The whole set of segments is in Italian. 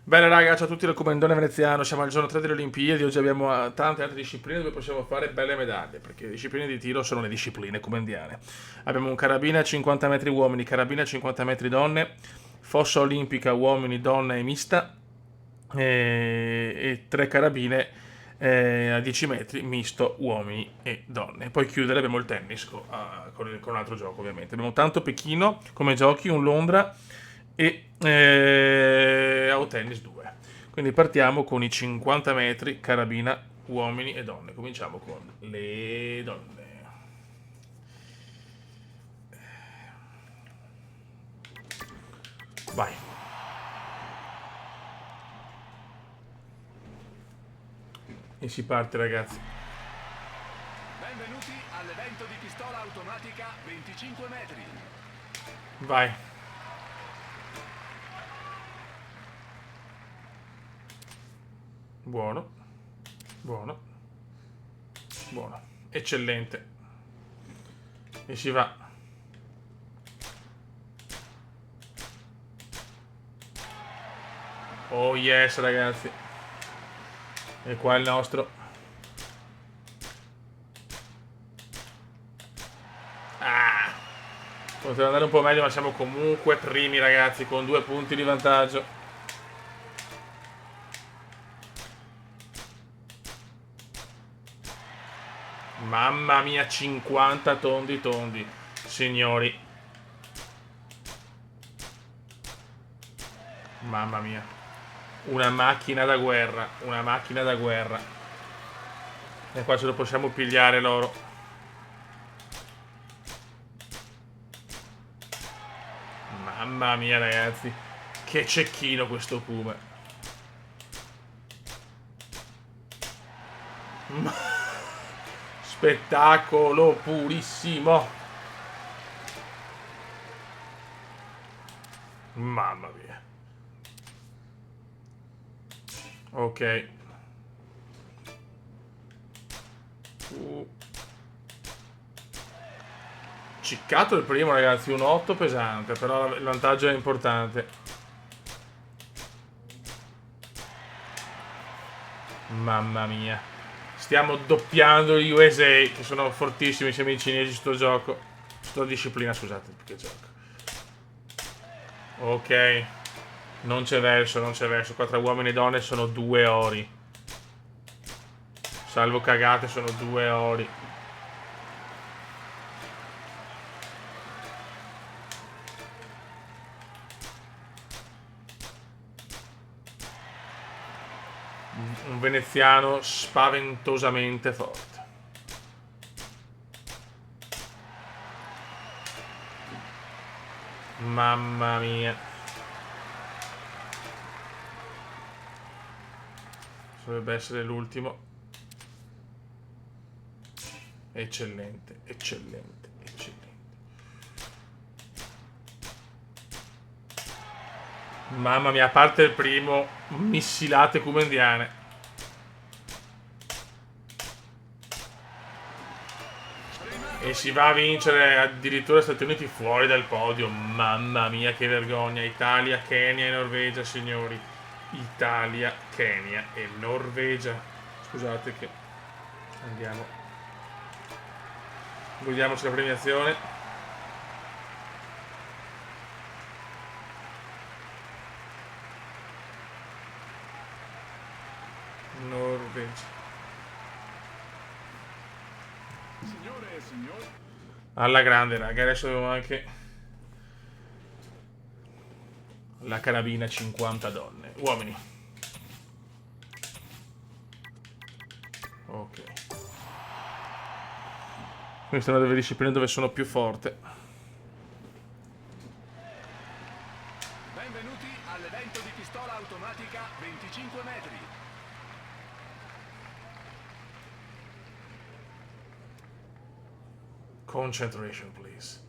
Bene raga, ciao a tutti dal Comandone Veneziano, siamo al giorno 3 delle Olimpiadi, oggi abbiamo tante altre discipline dove possiamo fare belle medaglie, perché le discipline di tiro sono le discipline comendiane. Abbiamo un carabina a 50 metri uomini, carabina a 50 metri donne, fossa olimpica uomini, donne e mista, e tre carabine a 10 metri, misto uomini e donne. Poi chiudere abbiamo il tennis con un altro gioco ovviamente. Abbiamo tanto Pechino come giochi, un Londra e a tennis 2. Quindi partiamo con i 50 metri carabina uomini e donne. Cominciamo con le donne. Vai. E si parte ragazzi. Benvenuti all'evento di pistola automatica 25 metri. Vai. Buono. Buono. Buono. Eccellente. E si va. Oh yes ragazzi. E qua è il nostro. Ah. Poteva andare un po' meglio, ma siamo comunque primi ragazzi con 2 punti di vantaggio. Mamma mia, 50 tondi tondi, signori. Mamma mia. Una macchina da guerra, una macchina da guerra. E qua ce lo possiamo pigliare loro. Mamma mia ragazzi. Che cecchino questo Puma. Spettacolo purissimo. Mamma mia. Ok. Ciccato il primo ragazzi, un 8 pesante, però il vantaggio è importante. Mamma mia. Stiamo doppiando gli USA, che sono fortissimi, siamo i cinesi sto gioco. Sto disciplina, scusate, che gioco. Ok. Non c'è verso, non c'è verso. Qua tra uomini e donne sono 2 ori. Salvo cagate, sono 2 ori. Un veneziano spaventosamente forte. Mamma mia. Dovrebbe essere l'ultimo. Eccellente, eccellente, eccellente. Mamma mia, a parte il primo, missilate cumendiane. E si va a vincere addirittura Stati Uniti fuori dal podio. Mamma mia, che vergogna. Italia, Kenya e Norvegia, signori. Italia, Kenya e Norvegia. Scusate che andiamo. Godiamoci la premiazione. Norvegia. Signore e signori. Alla grande, raga. Adesso abbiamo anche la carabina 50 donne. Uomini. Ok. Questa è una delle discipline dove sono più forte. Benvenuti all'evento di pistola automatica 25 metri. Concentration, please.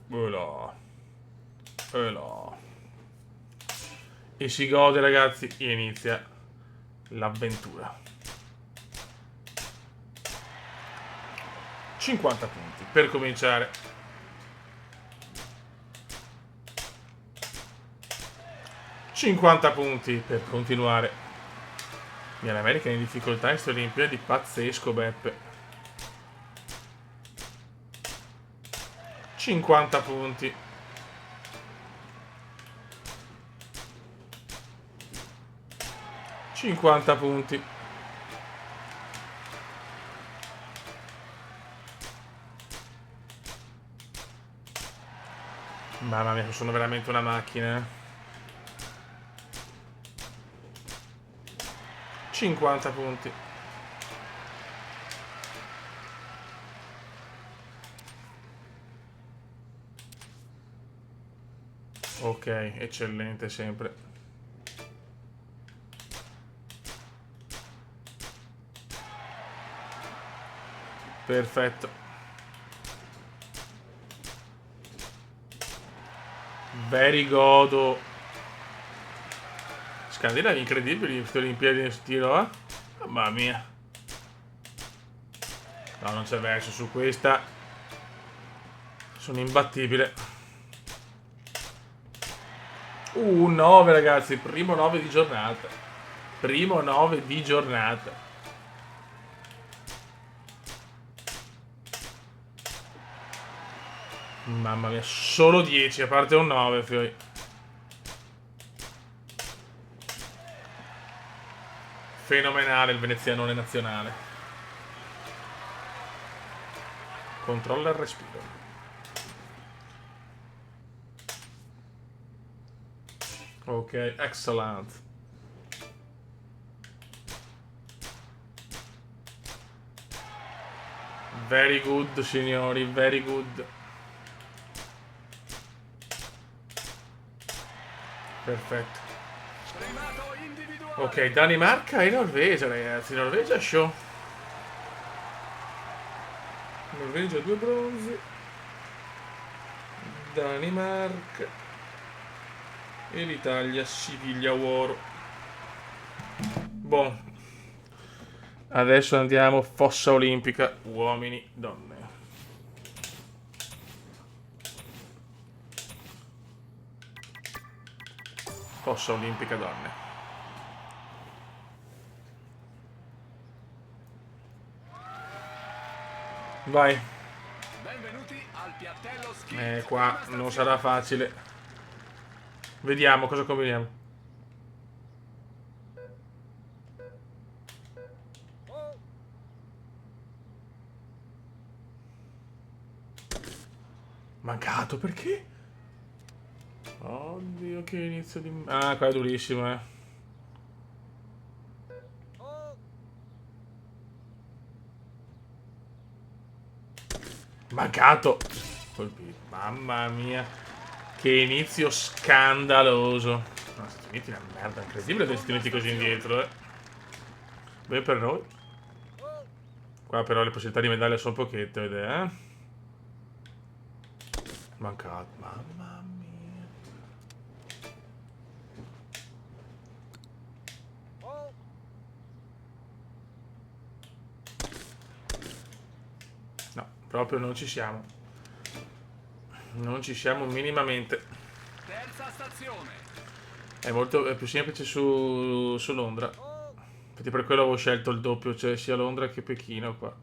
Là. Là. E si gode, ragazzi. E inizia l'avventura. 50 punti per cominciare. 50 punti per continuare. L'America è in difficoltà in queste Olimpiadi, pazzesco Beppe. 50 punti. $50. Mamma mia, sono veramente una macchina. 50 punti. Ok, eccellente sempre. Perfetto. Very godo. Scandinavi incredibili queste Olimpiadi nel tiro, eh? Mamma mia. No, non c'è verso su questa. Sono imbattibile. 9 ragazzi, primo 9 di giornata. Primo 9 di giornata. Mamma mia, solo 10, a parte un 9, fioi. Fenomenale il venezianone nazionale. Controlla il respiro. Ok, excellent. Very good, signori, very good. Perfetto. Ok, Danimarca e Norvegia, ragazzi. Norvegia show. Norvegia 2 bronzi. Danimarca. E l'Italia si piglia oro. Boh. Adesso andiamo fossa olimpica. Uomini, donne. Fossa olimpica donne. Vai. Benvenuti al piattello ski. Qua non sarà facile. Vediamo cosa combiniamo. Mancato perché? Oddio, che inizio di... Ah, qua è durissimo, eh. Mancato. Colpito. Mamma mia. Che inizio scandaloso. No, Stati Uniti è una merda incredibile degli Stati Uniti così indietro, eh. Beh, per noi. Qua però le possibilità di medaglia sono pochette, vedete, eh. Mancato. Mamma mia. No, proprio non ci siamo. Non ci siamo minimamente. Terza stazione. È più semplice su Londra. Infatti per quello avevo scelto il doppio, cioè sia Londra che Pechino qua.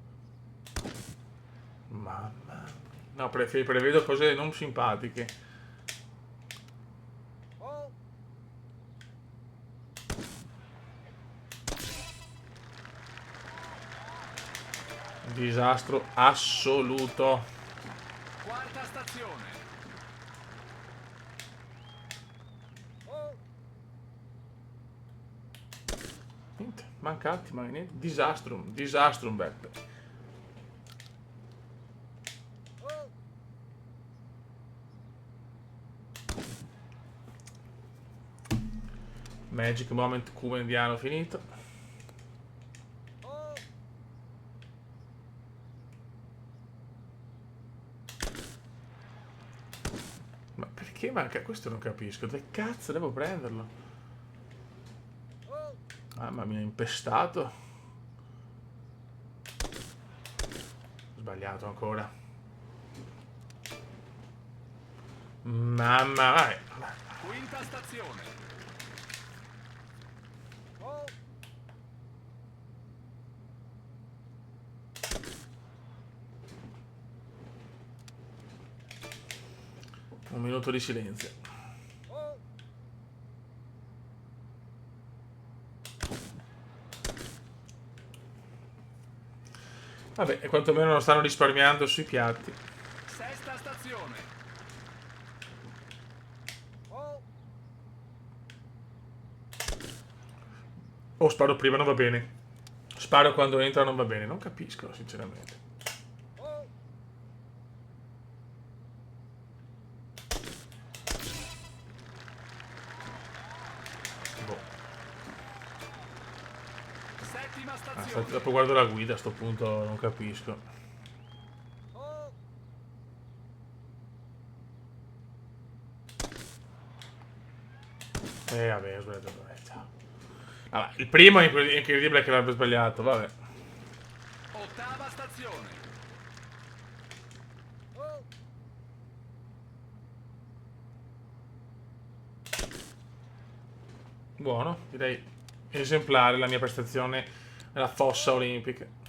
Mamma mia. No, prevedo cose non simpatiche. Disastro assoluto. Quarta stazione. Niente, mancati, ma niente. Disastrum, Beppe. Magic moment cubo indiano finito. Ma perché manca? Questo non capisco. Dove cazzo devo prenderlo? Mamma mia, impestato. Sbagliato ancora. Mamma, vai. Quinta stazione. Un minuto di silenzio. Vabbè, e quantomeno non stanno risparmiando sui piatti. Sesta stazione. O sparo prima, non va bene. Sparo quando entra, non va bene. Non capisco, sinceramente. Boh. Settima Aspetta, stazione. dopo guardo la guida, a sto punto non capisco. Vabbè, ho sbagliato. Ciao. Allora, il primo è incredibile che l'abbia sbagliato, vabbè. Ottava stazione. Buono, direi esemplare la mia prestazione nella fossa olimpica.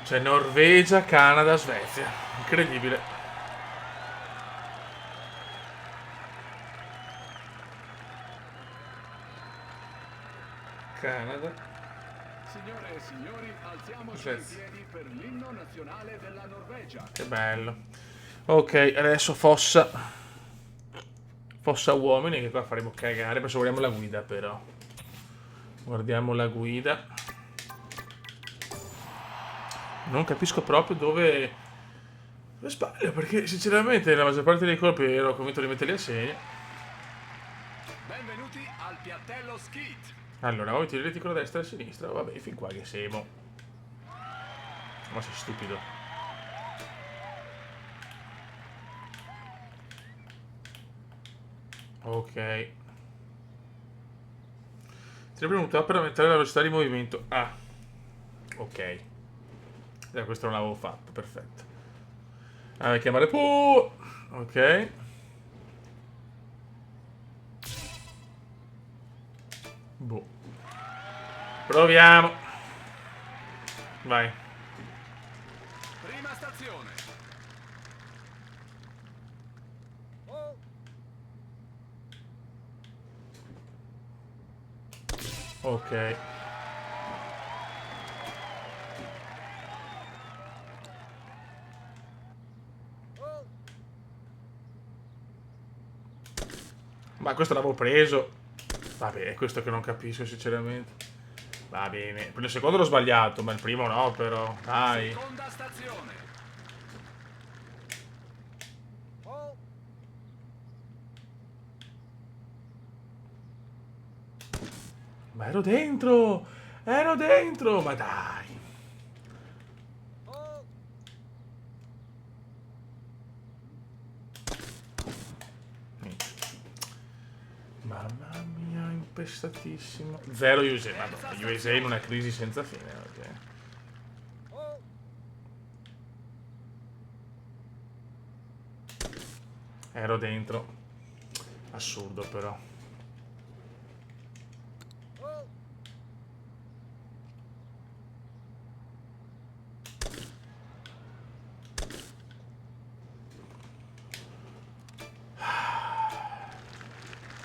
Cioè Norvegia, Canada, Svezia. Incredibile. Canada. Signore e signori, alziamoci in Svezia. piedi per l'inno nazionale della Norvegia. Che bello. Ok, adesso fossa. Fossa uomini, che qua faremo cagare. Adesso guardiamo la guida però. Guardiamo la guida. Non capisco proprio dove sbaglio, perché sinceramente la maggior parte dei colpi ero convinto di metterli a segno. Benvenuti al piattello Skeet. Allora, vuoi tirare con la destra e a sinistra? Vabbè, fin qua che siamo. Ma sei stupido. Ok. Ti è premuto per aumentare la velocità di movimento. Ah. Ok. Questo non l'avevo fatto, perfetto. Allora, chiamare Pooh. Ok. Boh. Proviamo. Vai. Prima stazione. Ok. Ma questo l'avevo preso. Vabbè, è questo che non capisco sinceramente. Va bene. Per il secondo l'ho sbagliato, ma il primo no però. Dai. Seconda stazione. Ma ero dentro! Ero dentro! Ma dai! Mamma mia, impestatissimo. Zero USA. Madonna, USA in una crisi senza fine. Ok. Ero dentro. Assurdo però.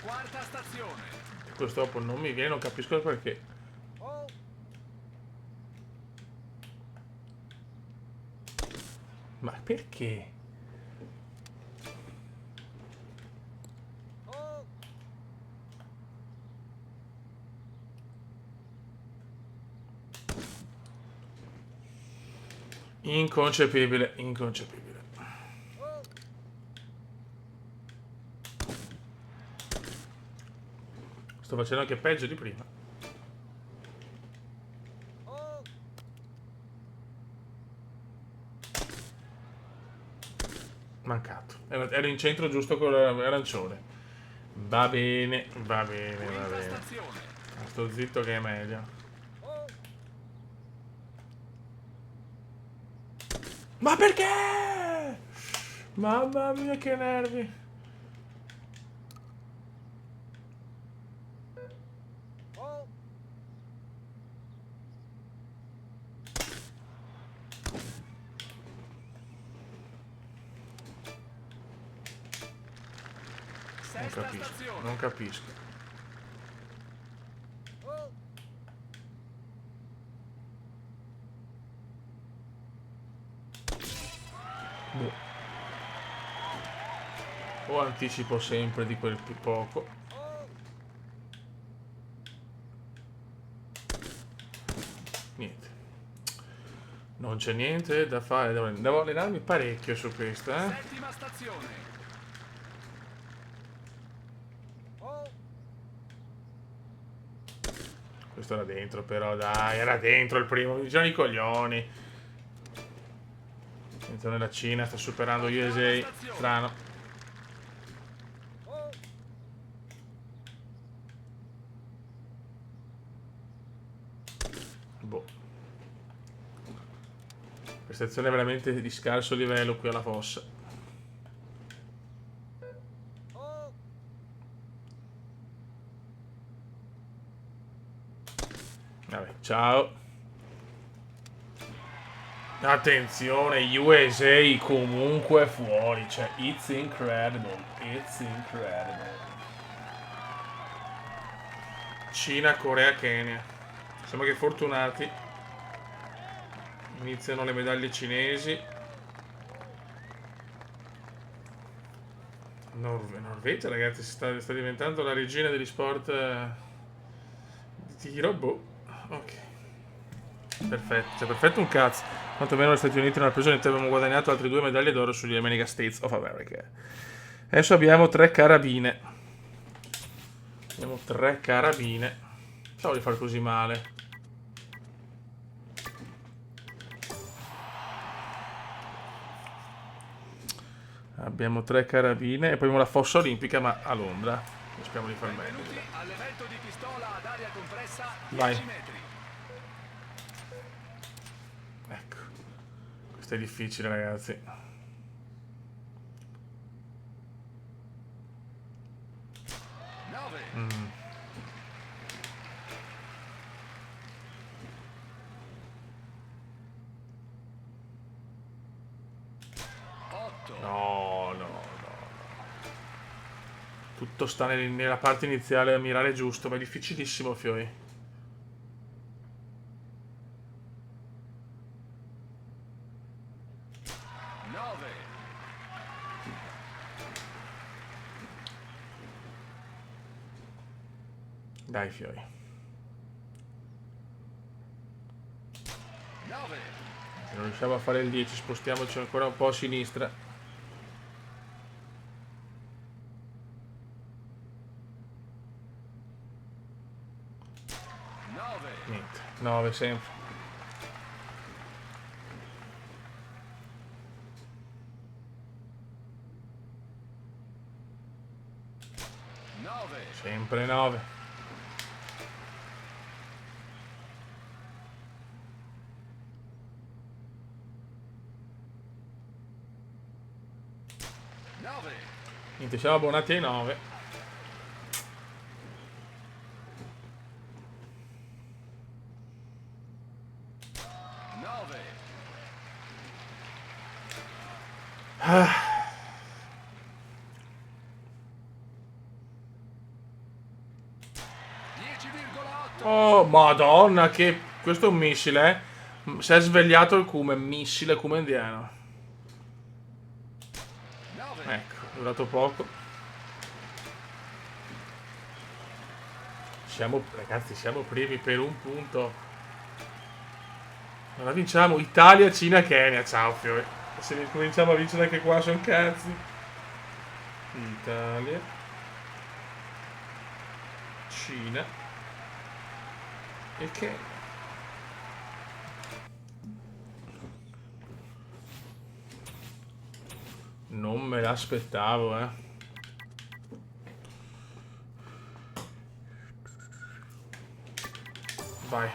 Quarta stazione. Questo dopo non mi viene, non capisco il perché. Ma perché? Inconcepibile, inconcepibile. Sto facendo anche peggio di prima. Mancato. Ero in centro giusto con l'arancione. Va bene, va bene, va Quinta bene. stazione. Sto zitto che è meglio. Ma perché? Mamma mia che nervi. Non Sesta capisco, stazione. non capisco. Boh. O anticipo sempre di quel poco. Niente. Non c'è niente da fare. Devo allenarmi parecchio su questo, eh. Settima stazione. Questo era dentro, però, dai, era dentro il primo. Mi dicevano i coglioni. Entra nella Cina, sta superando USA. Strano. Boh. Prestazione veramente di scarso livello qui alla fossa. Vabbè, ciao. Attenzione, USA comunque fuori. Cioè, it's incredible. It's incredible. Cina, Corea, Kenya. Sembra che fortunati. Iniziano le medaglie cinesi. Norvegia, ragazzi, sta diventando la regina degli sport di tiro. Boh. Ok. Perfetto. Cioè, perfetto un cazzo. Quantomeno gli Stati Uniti non hanno preso niente. Abbiamo guadagnato altre 2 medaglie d'oro sugli America States of America. Adesso abbiamo 3 carabine. Abbiamo 3 carabine. Pensavo di far così male. Abbiamo 3 carabine e poi abbiamo la fossa olimpica, ma a Londra. Speriamo di far meglio. Benvenuti all'evento di pistola ad aria compressa 10 Vai. metri. Ecco. Questo è difficile, ragazzi. Nove. 8. No, no, no. Tutto sta nella parte iniziale a mirare giusto, ma è difficilissimo, Fioi. 9. Dai, Fioi. 9. Se non riusciamo a fare il 10, spostiamoci ancora un po' a sinistra. 9. Niente. 9 sempre. 9. Sempre 9. 9. Niente, siamo abbonati ai 9. Oh, madonna, che... Questo è un missile, eh. Si è svegliato il cume, missile cume indiano. Ecco, è durato poco. Ragazzi, siamo primi per un punto. Non la vinciamo. Italia, Cina, Kenya. Ciao, Fiore. Se cominciamo a vincere anche qua, sono cazzi. Italia, Cina e Kenya. Non me l'aspettavo, eh. Vai.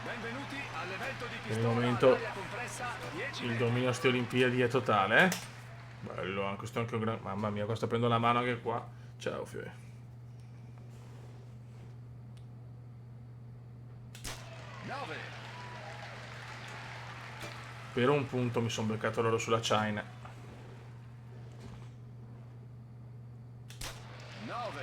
Benvenuti all'evento di Per il pistola momento ad aria compressa 10 il metri. dominio a ste Olimpiadi è totale, eh. Bello, questo è anche un gran... Mamma mia, qua sta prendendo la mano anche qua. Ciao, Fiore. 9. Per un punto mi sono beccato loro sulla China. 9.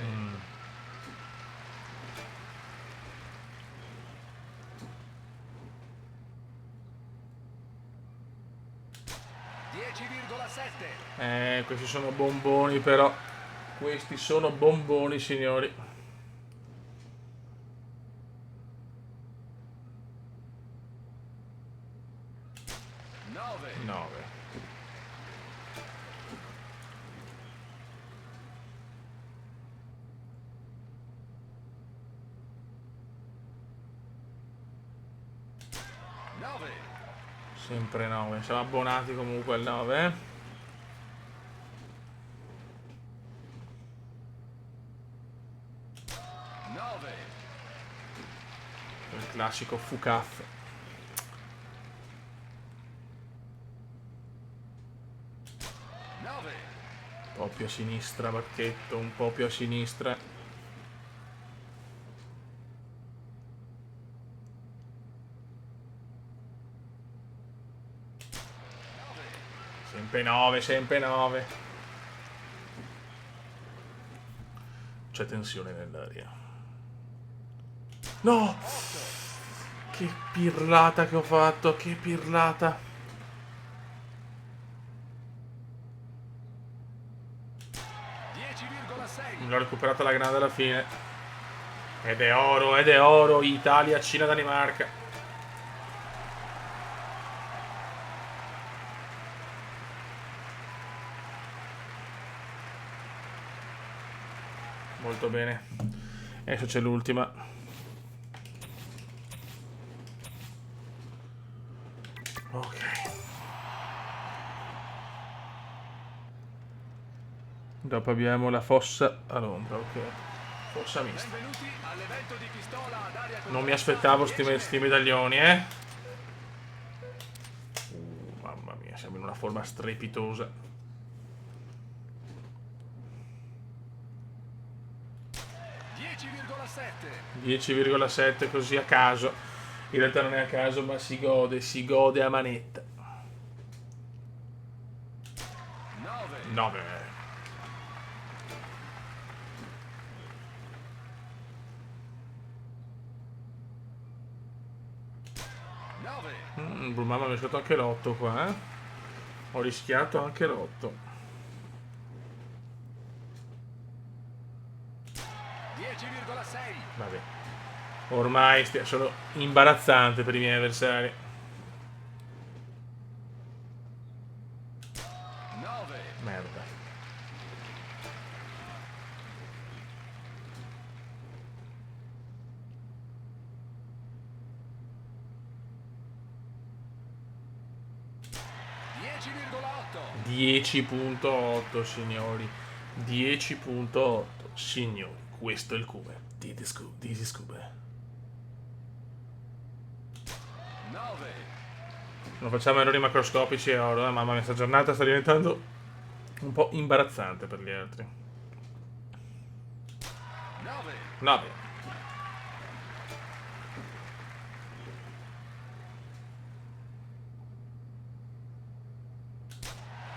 10,7. Questi sono bomboni però. Questi sono bomboni, signori. 9. 9. Sempre 9. Siamo abbonati comunque al 9, eh? Il classico Fucaf. 9. Un po' più a sinistra, Bacchetto, un po' più a sinistra. Sempre 9, sempre 9. C'è tensione nell'aria. No! Che pirlata che ho fatto, che pirlata. 10,6. L'ho recuperata la grande alla fine. Ed è oro, Italia, Cina, Danimarca. Molto bene. Adesso c'è l'ultima. Ok. Dopo abbiamo la fossa a Londra, ok. Fossa mista. Benvenuti all'evento di pistola ad aria Non mi aspettavo sti medaglioni, eh. Mamma mia, siamo in una forma strepitosa. 10,7 così a caso. In realtà non è a caso, ma si gode a manetta. 9. 9. Mamma, mi ha rischiato anche l'8 qua, eh. Ho rischiato anche l'8. 10,6. Vabbè. Ormai sono imbarazzante per i miei avversari. 9. Merda. $10,8. 10,8 signori. 10,8 signori. Questo è il cume. This is cume. 9. Non facciamo errori macroscopici e oro, mamma mia, questa giornata sta diventando un po' imbarazzante per gli altri. 9. 9.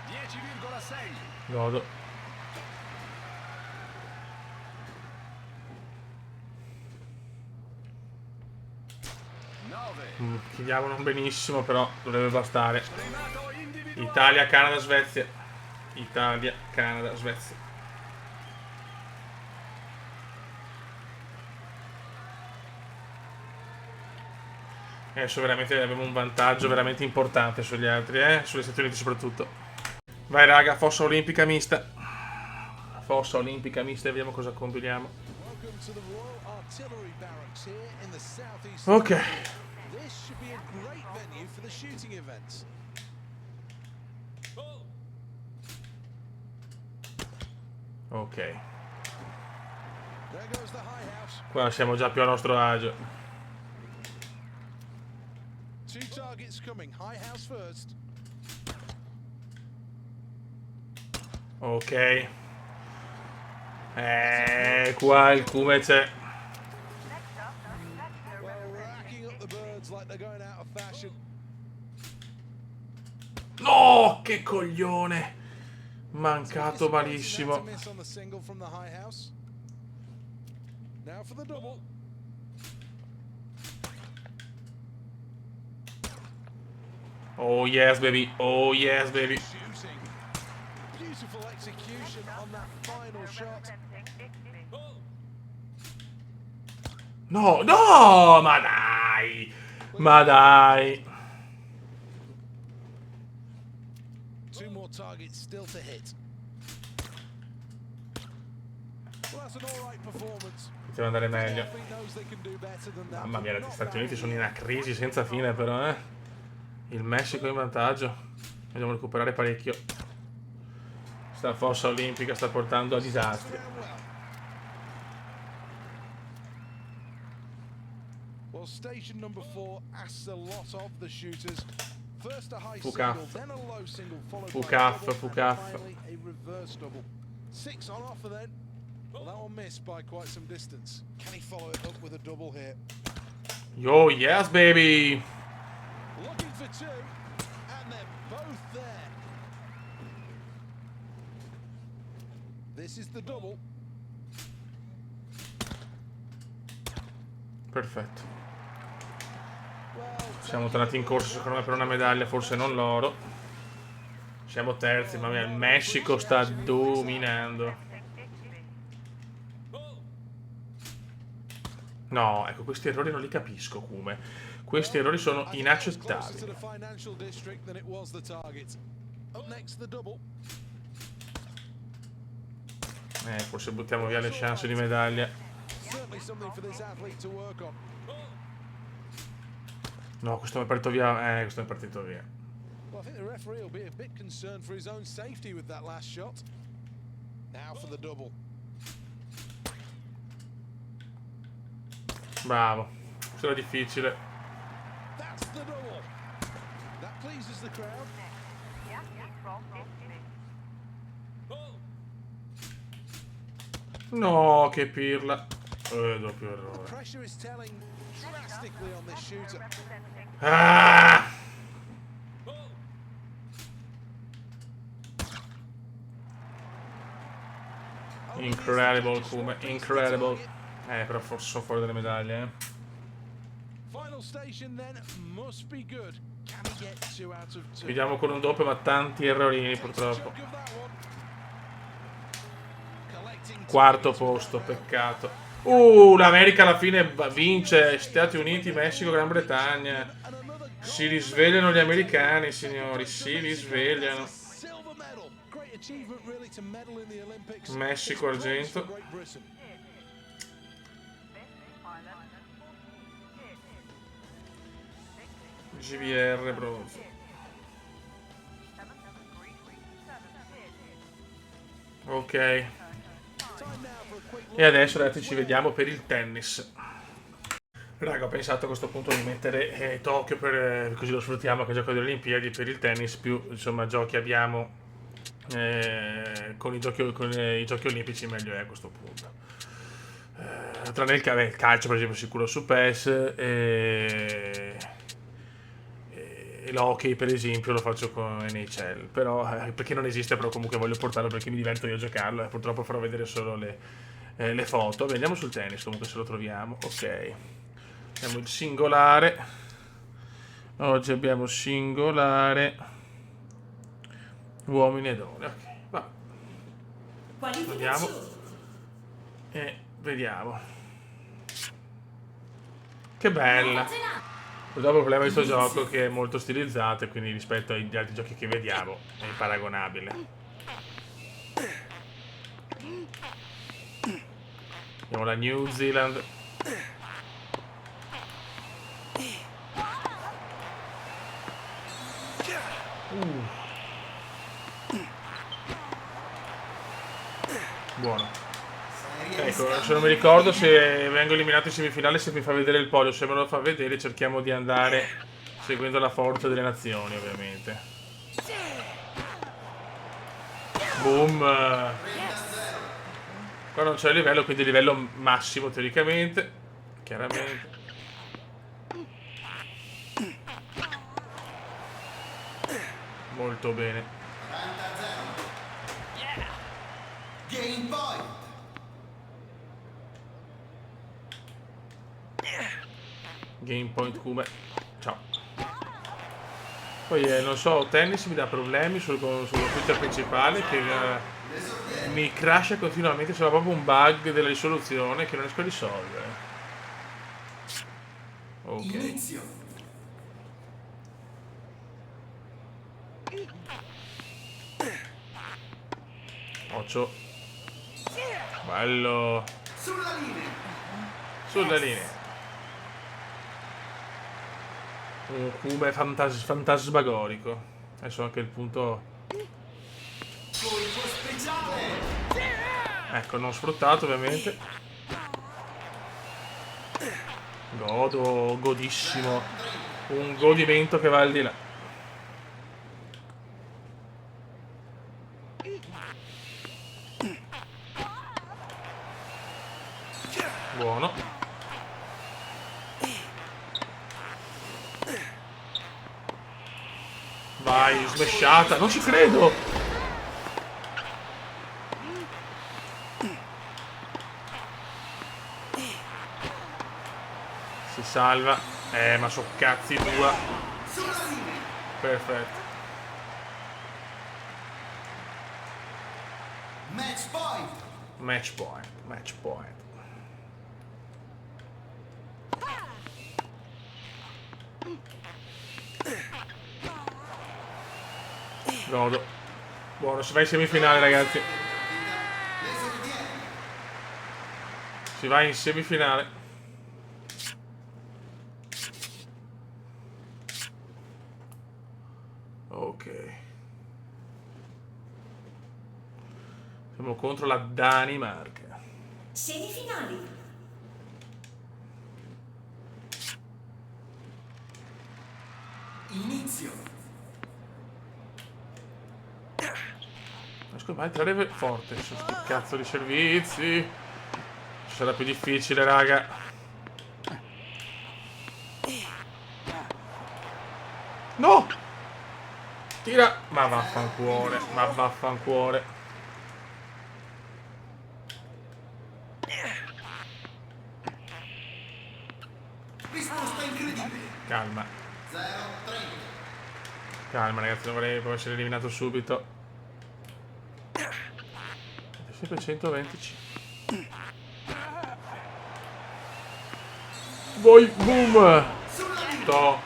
10,6. Godo. Chiediamo non benissimo, però dovrebbe bastare. Primato individuale. Italia, Canada, Svezia. Italia, Canada, Svezia. Adesso veramente abbiamo un vantaggio veramente importante sugli altri, sugli Stati Uniti soprattutto. Vai raga, fossa olimpica mista. Fossa olimpica mista e vediamo cosa combiniamo. Ok. Ok. Qua siamo già più a nostro agio. Ok. Qua il cume c'è. No, che coglione! Mancato malissimo. Oh yes, baby. Oh yes, baby. Beautiful execution on that final shot. No, no, ma dai. Ma dai. Two more targets still to hit. Well, that's an all right performance. Poteva andare meglio. He knows they can do better than that. Mamma mia, gli Stati Uniti sono in una crisi senza fine, però, eh. Il Messico in vantaggio. Dobbiamo recuperare parecchio. Sta fossa olimpica sta portando a disastri. Well, station number 4 asks a lot of the shooters. First a high Fucaf. single, then a low single, followed Fucaf, by a double, Fucaf. and finally a reverse double. 6 on offer then. Well, that one missed by quite some distance. Can he follow it up with a double here? Yo, yes, baby. Looking for 2, and they're both there. This is the double. Perfetto. Well, Siamo tornati in corsa secondo me per una medaglia, forse non l'oro. Siamo terzi, mamma mia, il Messico sta dominando. No, ecco, questi errori non li capisco come. Questi errori sono inaccettabili. Forse buttiamo via le chance di medaglia. No, questo mi è partito via. Questo mi è partito via. Well, I think the referee will be a bit concerned for his own safety with that last shot. Now for the double. Bravo. Questo era difficile. That's the double. That pleases the crowd. No, che pirla. Doppio errore. Pressure is telling drastically on this shooter. Ah! Incredible, come incredible. Però forse sono fuori dalle medaglie, eh. Final station then must be good. Can he get 2 out of 2? Vediamo con un doppio, ma tanti errorini purtroppo. Chunk of that one. Collecting Quarto posto, peccato. L'America alla fine vince. Stati Uniti, Messico, Gran Bretagna. and another Si risvegliano gli americani, signori, si risvegliano. silver medal. Great achievement really to medal in the Olympics. Messico, It's bronze for argento. Great Britain. GBR, bronzo. Ok. Time now for a quick look. E adesso ragazzi ci vediamo per il tennis. Raga, ho pensato a questo punto di mettere Tokyo così lo sfruttiamo che gioco delle Olimpiadi per il tennis, più insomma giochi abbiamo con i giochi olimpici meglio è a questo punto. Tranne il calcio per esempio sicuro su PES e l'hockey per esempio lo faccio con NHL, però perché non esiste, però comunque voglio portarlo perché mi diverto io a giocarlo e purtroppo farò vedere solo le foto. Vediamo sul tennis comunque se lo troviamo. Ok, abbiamo il singolare, oggi abbiamo singolare, uomini e donne. Ok, va, vediamo e vediamo. Che bella. Purtroppo il problema di questo gioco è che è molto stilizzato e quindi rispetto agli altri giochi che vediamo è imparagonabile. Abbiamo la New Zealand. Buono. Ecco, se non mi ricordo se vengo eliminato in semifinale, se mi fa vedere il podio, se me lo fa vedere cerchiamo di andare seguendo la forza delle nazioni ovviamente. Boom. Qua non c'è il livello, quindi livello massimo teoricamente, chiaramente. Molto bene. 40-0. Game point. Game point Kume. Ciao. Poi non so, tennis mi dà problemi sul computer principale che mi crasha continuamente, c'è proprio un bug della risoluzione che non riesco a risolvere. Ok. Inizio. Occhio. Bello. Sulla linea. Sulla linea. Un Kume fantasmagorico. Adesso anche il punto. Colpo speciale. Ecco, non sfruttato ovviamente. Godissimo. Un godimento che va al di là. Buono. Vai, smesciata. Non ci credo. Si salva. Ma so cazzi tua. Sulla linea. Perfetto. Match point. Match point. Match point. Godo. Buono, si va in semifinale, ragazzi. Si va in semifinale. Ok. Siamo contro la Danimarca. Semifinali. Inizio. Scusa, ma entrare forte su sti cazzo di servizi. Sarà più difficile, raga. No! Tira! Ma vaffancuore, ma vaffancuore. Risposta incredibile. Calma. 0-30. Calma, ragazzi, dovrei essere eliminato subito. Sempre 125. Voi, boom! To.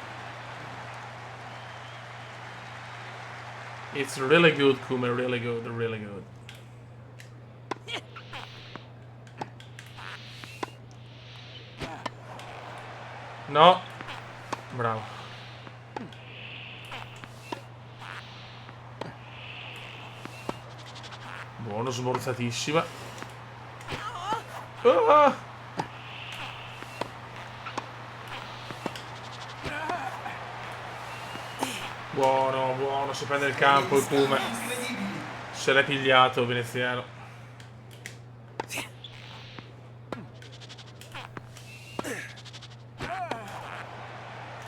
It's really good, Kume, really good, really good. No. Bravo. Buono, smorzatissima. Ah! Buono, buono, si prende il campo il Kume. Se l'è pigliato veneziano.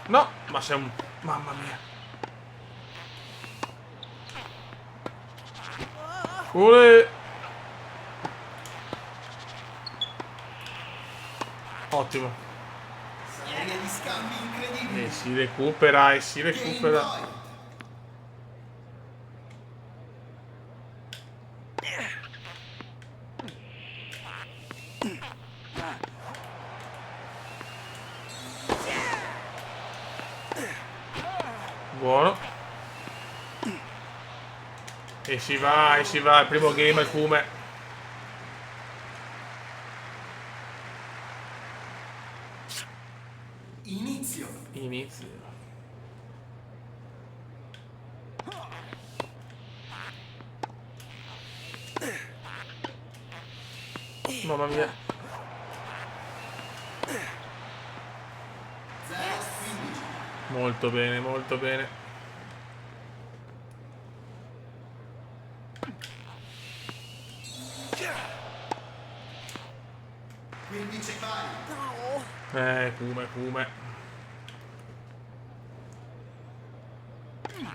No, ma sei un... Mamma mia. Ule. Ottimo. Serie di scambi incredibili. E si recupera, e si Game recupera. point. Buono. E si va, il primo game al Kume. Inizio. Inizio. Mamma mia. 0-15. Molto bene, molto bene. 15 pari. Kume, Kume. 15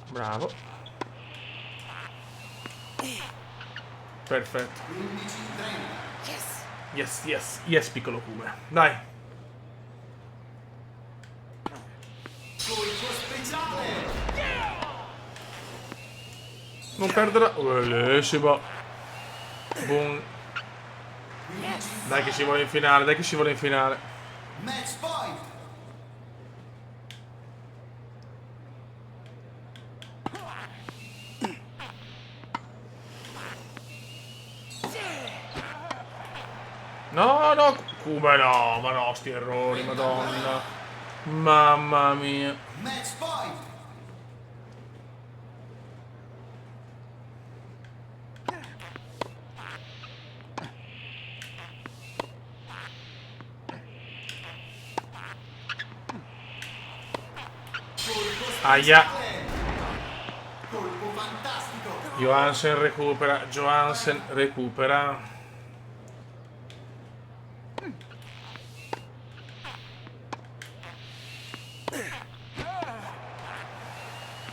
Bravo. Perfetto. 15-30. Yes, yes, yes, piccolo Kuma. Dai. Colpo speciale. Non perderà. Bellissimo. Boom. 15. Dai che ci vuole in finale, dai che ci vuole in finale. Match point. No, no, come no, ma no, sti errori, madonna. Mamma mia. Match point. Aia. Colpo fantastico. Johansen recupera.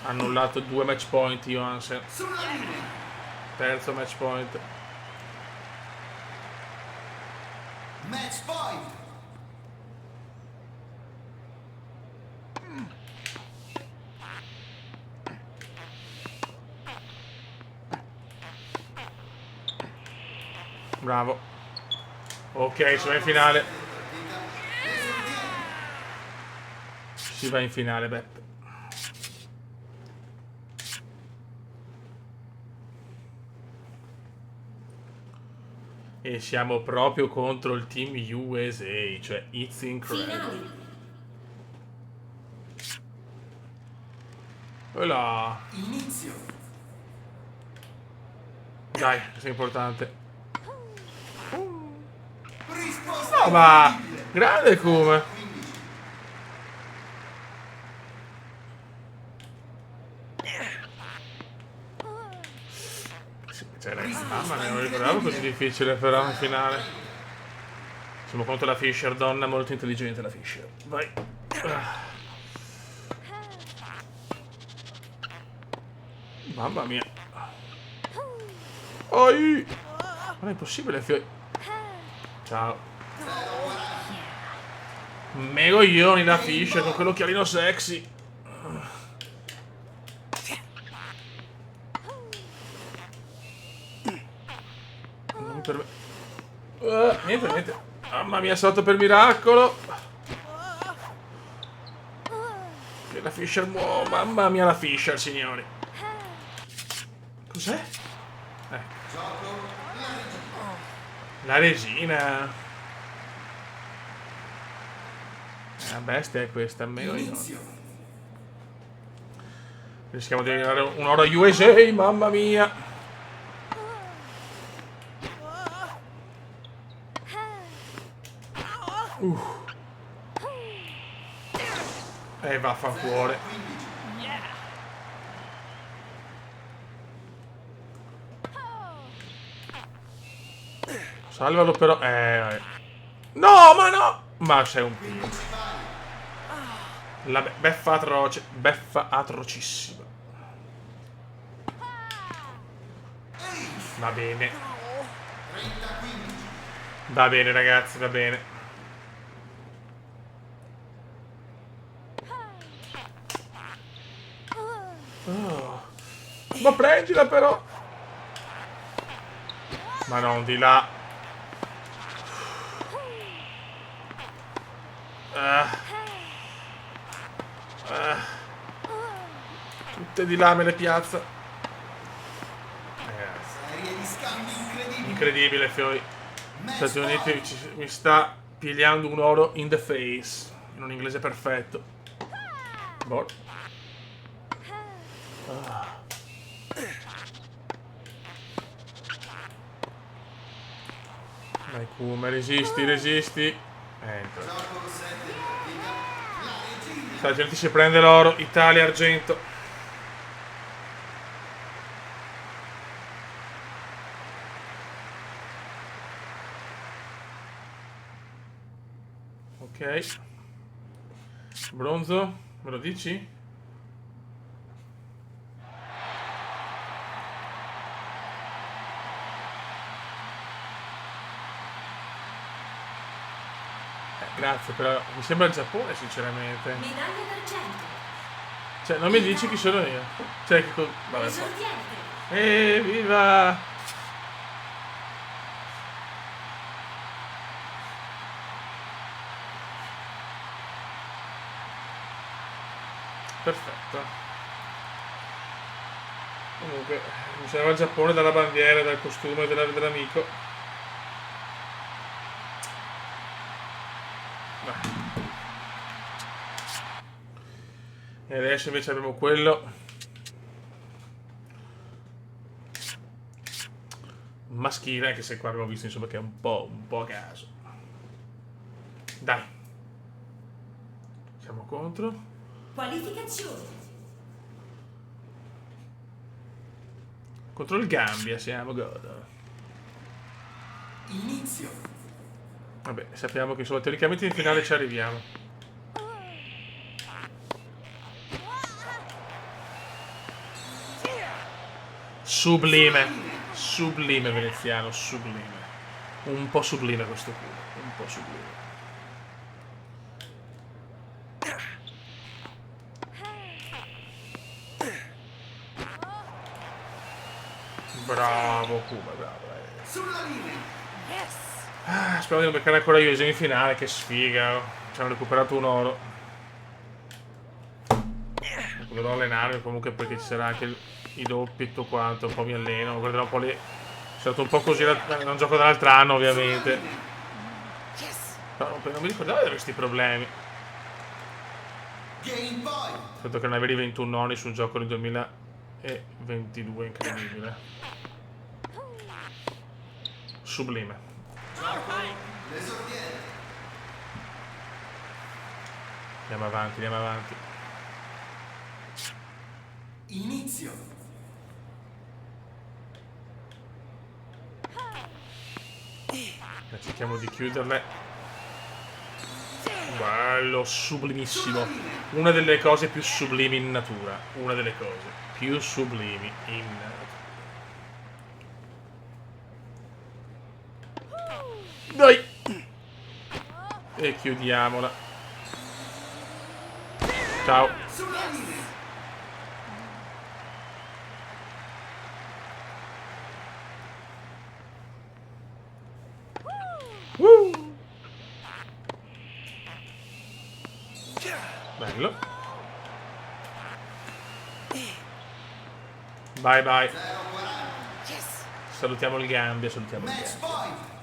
Annullato 2 match point Johansen. Sulla linea. Terzo match point. Match point. Bravo. Ok, si va in finale. Si va in finale, Beppe. E siamo proprio contro il team USA, cioè it's incredible. Finali. Voilà. Inizio. Dai, questo è importante. Risposta No, ma incredibile. grande come. 15. Cioè, mamma mia, non ricordavo così difficile però in finale. Siamo contro la Fischer, donna molto intelligente la Fischer. Vai. Mamma mia. Oi! Non è possibile, ciao. Megoglioni la Fischer con quell'occhialino sexy. Non per me. Niente, niente. Mamma mia, è salto per miracolo. Che la Fischer muove. Mamma mia, la Fischer, signori. Cos'è? Gioco. La regina. La bestia è questa, megoglioni. Inizio. Rischiamo di arrivare un'ora USA, mamma mia. Vaffancuore. 15. Salvalo però. No, ma no! Ma sei un pino. 15 pari. La beffa atroce. Beffa atrocissima. Va bene. 30-15. Va bene, ragazzi, va bene. Oh. Ma prendila però. Ma non di là. Tutte di là me le piazza. Serie di scambi incredibili. Incredibile, Fiori. Match Stati Uniti point. mi sta pigliando un oro in the face. In un inglese perfetto. Boh. Dai, Kuma, resisti, resisti. Entra. Gioco 7. La regina. Stati Uniti si prende l'oro, Italia argento. Ok. Bronzo, me lo dici? Grazie, però mi sembra il Giappone, sinceramente. Medaglia d'argento. Cioè, non mi dici chi sono io. Cioè, vabbè, Esordiente. viva! Perfetto. Comunque, mi sembrava il Giappone dalla bandiera, dal costume dell'amico. Vai. E adesso invece abbiamo quello maschile, anche se qua abbiamo visto insomma che è un po' a caso. Dai. Siamo contro. Qualificazione. Contro il Gambia siamo, god. Inizio. Vabbè, sappiamo che insomma teoricamente in finale ci arriviamo. Sublime. Sublime veneziano, sublime. Un po' sublime questo culo, un po' sublime. Bravo Kuma, bravo. Sulla linea. Ah, spero di non beccare ancora io in semifinale, che sfiga. Ci hanno recuperato un oro. Dovrò allenarmi comunque perché ci sarà anche i doppi e tutto quanto, un po' mi alleno, guarderò un po' lì. È stato un po' così, non gioco dall'altro anno ovviamente. Però non mi ricordavo di avere questi problemi. Game point. Il fatto che non avevi 21 noni su un gioco nel 2022, incredibile. Sublime. Gioco l'esordiente. Andiamo avanti, andiamo avanti. Inizio. Cerchiamo di chiuderle. Bello, sublimissimo. Una delle cose più sublimi in natura. Una delle cose più sublimi in natura. Dai! E chiudiamola. Ciao. Sulla linea. Bello. Bye bye. 0-40. Salutiamo il Gambia, salutiamo il Match Gambia. point.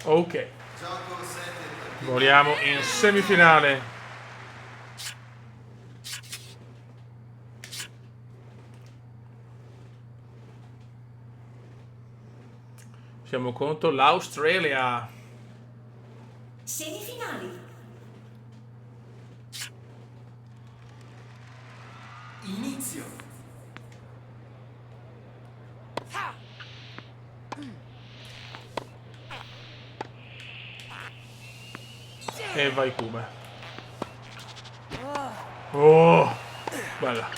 Ok, Gioco 7 partite. voliamo in semifinale. Siamo contro l'Australia. Semifinali. Inizio. E vai Kuma. Oh, bella.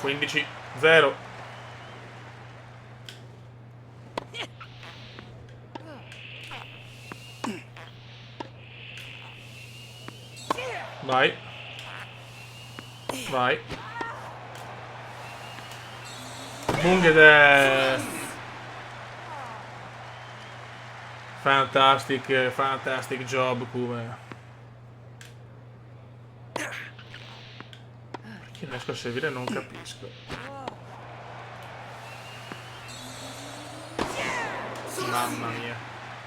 15-0. 15-0. Vai. Vai. Bungede. Fantastic job, Kuma. Perché non riesco a servire non capisco. Mamma mia.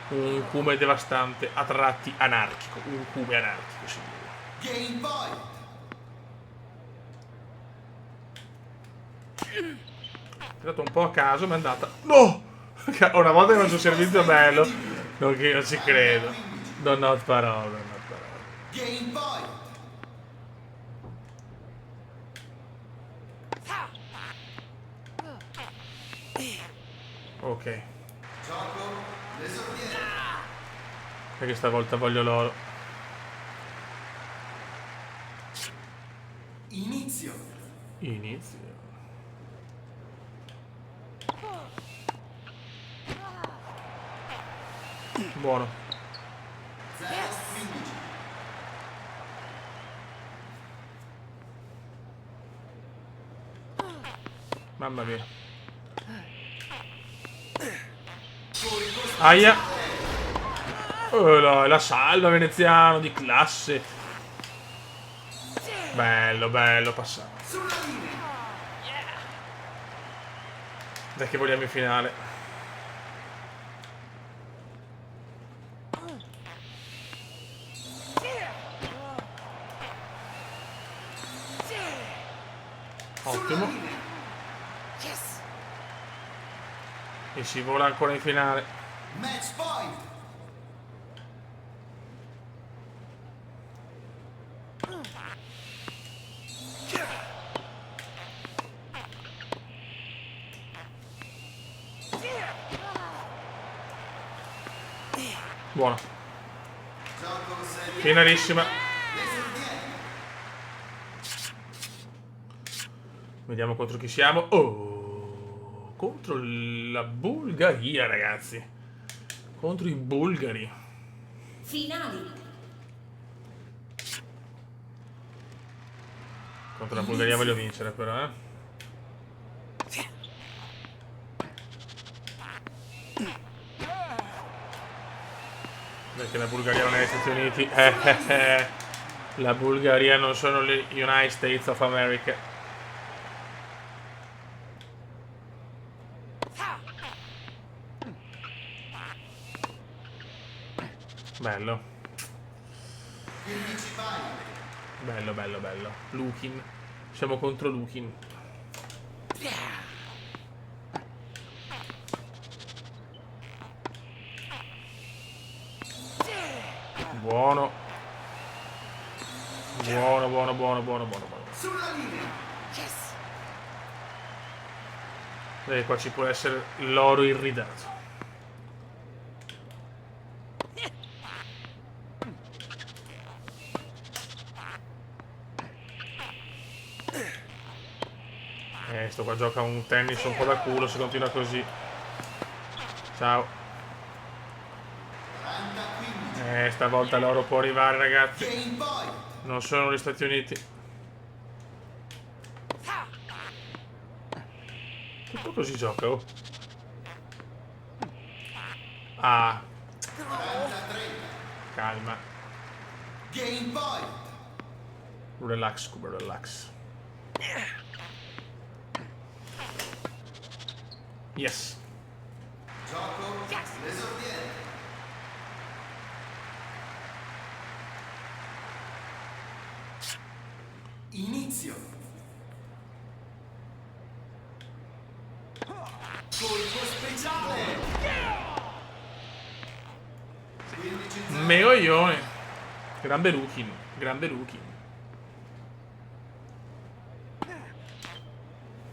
Un Kuma devastante, a tratti anarchico. Un Kuma anarchico, signore. Game point. È andato un po' a caso, ma è andata. No! Una volta che faccio un servizio bello, non ci credo. Non ho parole, non ho parole. Game point. Ok. Gioco l'esordiente. Perché stavolta voglio l'oro. Inizio. Inizio. Buono. 0-15. Mamma mia. Aia. La salva veneziano di classe. Bello, bello passato. Sulla linea. Dai che vogliamo in finale. Ottimo. E si vola ancora in finale. Match point. Buono. Gioco serio. Finalissima. L'esordiente. Vediamo contro chi siamo. Oh, contro la Bulgaria, ragazzi. Contro i bulgari. Finali. Contro la Bulgaria voglio vincere, però, eh. Perché la Bulgaria non è gli Stati Uniti. La Bulgaria non sono gli United States of America. Bello. 15 pari. Bello, bello, bello. Lukin. Siamo contro Lukin. Buono. Buono, buono, buono, buono, buono, buono. Sulla linea. Vedi, qua ci può essere l'oro irridato. Sto qua gioca un tennis un po' da culo se continua così. Ciao. 40-15. Stavolta l'oro può arrivare, ragazzi. Game point. Non sono gli Stati Uniti. Tutto così gioca, oh. Ah, 40-30. calma. Game point. Relax, Cuba, relax. Yes. Gioco l'esordiente. Inizio. Colpo speciale. 15-0. Meoglione. Grande Lukin. Grande Lukin.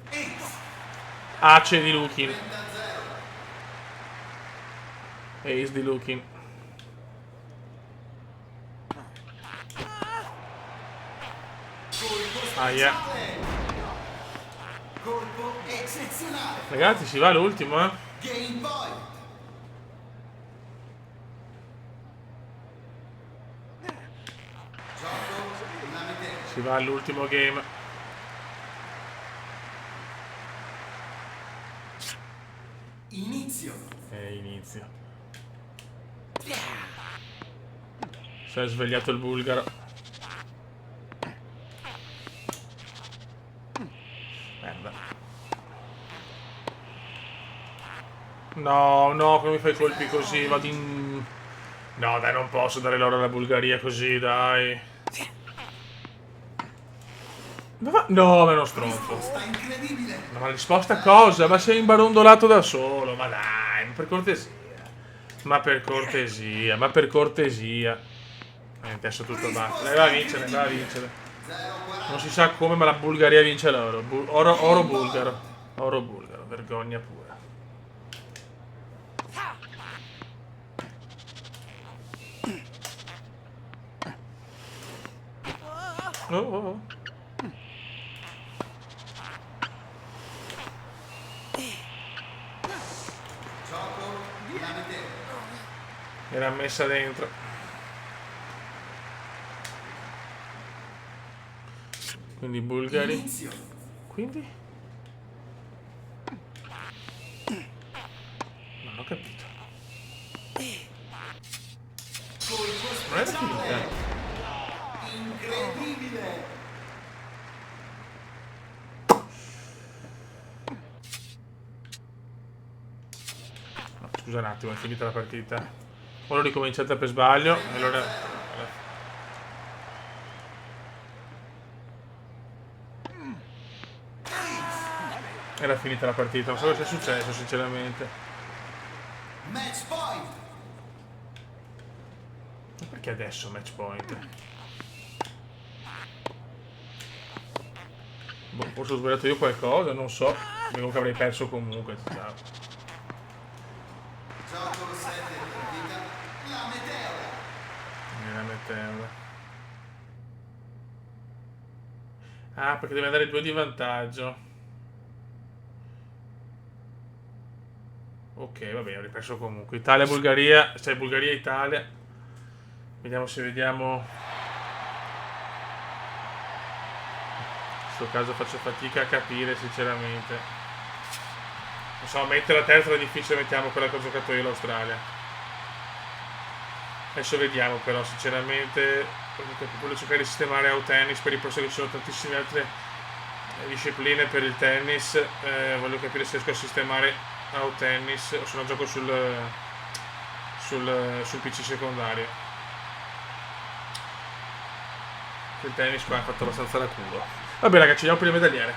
X. Ace di Lukin. 30-0. Ace di Lukin. Colpo Aia. speciale. Colpo eccezionale. Ragazzi, si va all'ultimo, eh. Game point. Gioco la metà. Si va all'ultimo game. Inizio. Inizio. Si è svegliato il bulgaro. Merda. No, no, come mi fai colpi così? Vado in... No, dai, non posso dare l'oro alla Bulgaria così, dai. No, ma è uno stronzo. Sta incredibile. No, ma risposta a cosa? Ma sei imbarondolato da solo, ma dai, ma per cortesia. Ma per cortesia, ma per cortesia. Adesso tutto basta. Dai, va a vincere, va a vincere. 0-40. Non si sa come, ma la Bulgaria vince l'oro. Oro bulgaro. Oro bulgaro, vergogna pura. Oh, oh, oh. Gioco la metà. Era messa dentro. Quindi bulgari. Inizio. Quindi? Non ho capito. Colpo Non era finita. speciale. Incredibile. No, scusa un attimo, è finita la partita. O l'ho ricominciata per sbaglio. E allora... Era finita la partita, non so cosa sia successo sinceramente. Match point. Perché adesso match point? Boh, forse ho sbagliato io qualcosa, non so. Comunque avrei perso comunque. Ciao. Gioco 7 partita. La meteora. La meteora. Ah, perché deve andare 2 di vantaggio. Ok, va bene, ho ripreso comunque. Italia-Bulgaria, cioè Bulgaria-Italia. Vediamo se vediamo. In questo caso faccio fatica a capire sinceramente. Non so, mettere la terza è difficile, mettiamo quella che ho giocato io l'Australia. Adesso vediamo però sinceramente. Voglio cercare di sistemare a tennis per il prossimo, che ci sono tantissime altre discipline per il tennis. Voglio capire se riesco a sistemare a tennis o se no gioco sul PC secondario. Il tennis qua ha fatto abbastanza la culo. Vabbè ragazzi, andiamo per il medagliere.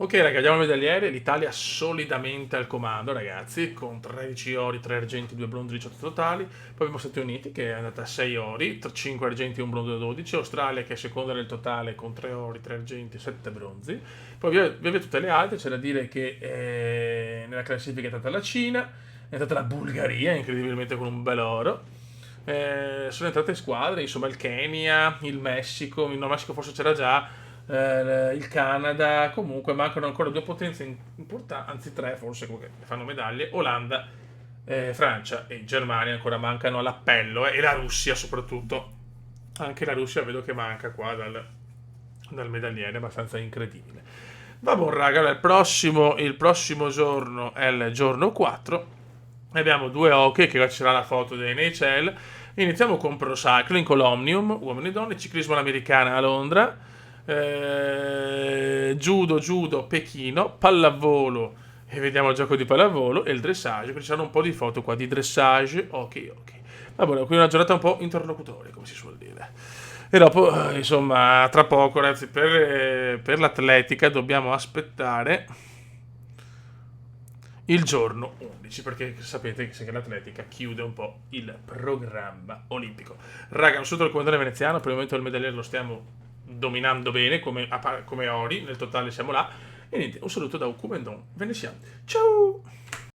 Ok ragazzi, andiamo al medagliere. L'Italia solidamente al comando ragazzi, con 13 ori, 3 argenti, 2 bronzi, 18 totali. Poi abbiamo Stati Uniti che è andata a 6 ori, 5 argenti, 1 bronzo, 12. Australia che è seconda nel totale con 3 ori, 3 argenti, 7 bronzi. Poi via tutte le altre, c'è da dire che nella classifica è stata la Cina, è stata la Bulgaria, incredibilmente con un bel oro. Sono entrate squadre, insomma il Kenya, il Messico, Messico forse c'era già, il Canada, comunque mancano ancora 2 potenze importanti, anzi 3 forse, che fanno medaglie, Olanda, Francia e Germania ancora mancano all'appello, e la Russia soprattutto, anche la Russia vedo che manca qua dal medagliere, abbastanza incredibile. Va buon raga, allora, il prossimo giorno è il giorno 4, abbiamo 2 hockey, che qua ci sarà la foto dell'NHL. Iniziamo con Pro Cycling, con l'Omnium, uomini e donne, ciclismo all'americana a Londra, judo, Pechino, pallavolo, e vediamo il gioco di pallavolo, e il dressage, ci saranno un po' di foto qua di dressage, ok. Va bene, qui una giornata un po' interlocutore, come si suol dire. E dopo, insomma, tra poco, ragazzi, per l'atletica dobbiamo aspettare il giorno 11, perché sapete che l'atletica chiude un po' il programma olimpico. Raga, un saluto al comandante veneziano, per il momento il medagliere lo stiamo dominando bene come ori, nel totale siamo là, e niente, un saluto da un comandante veneziano. Ciao!